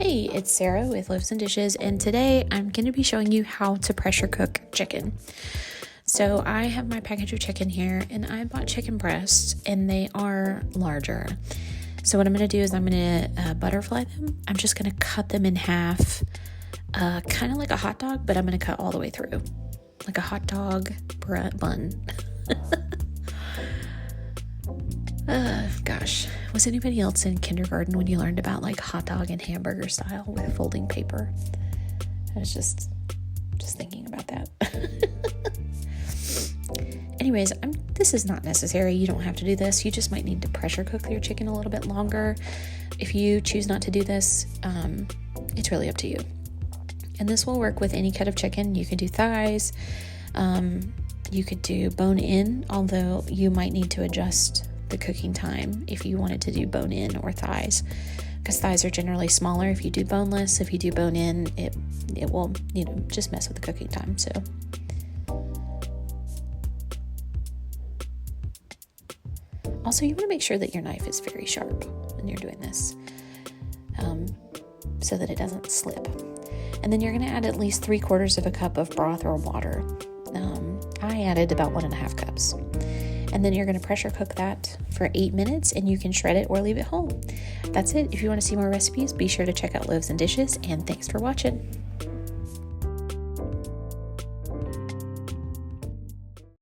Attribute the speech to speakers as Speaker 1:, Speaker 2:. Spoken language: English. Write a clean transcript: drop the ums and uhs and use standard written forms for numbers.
Speaker 1: Hey, it's Sarah with Loaves and Dishes, and today I'm going to be showing you how to pressure cook chicken. So I have my package of chicken here, and I bought chicken breasts, and they are larger. So what I'm going to do is I'm going to butterfly them. I'm just going to cut them in half, kind of like a hot dog, but I'm going to cut all the way through, like a hot dog bun. Gosh, was anybody else in kindergarten when you learned about like hot dog and hamburger style with folding paper? I was just thinking about that. Anyways, this is not necessary. You don't have to do this. You just might need to pressure cook your chicken a little bit longer. If you choose not to do this, it's really up to you. And this will work with any cut of chicken. You can do thighs. You could do bone in, although you might need to adjust the cooking time if you wanted to do bone in or thighs, because thighs are generally smaller if you do boneless. If you do bone in, it will just mess with the cooking time. So also, you want to make sure that your knife is very sharp when you're doing this, so that it doesn't slip. And then you're going to add at least 3/4 of a cup of broth or water. I added about 1.5 cups. And then you're going to pressure cook that for 8 minutes, and you can shred it or leave it whole. That's it. If you want to see more recipes, be sure to check out Loaves and Dishes, and thanks for watching.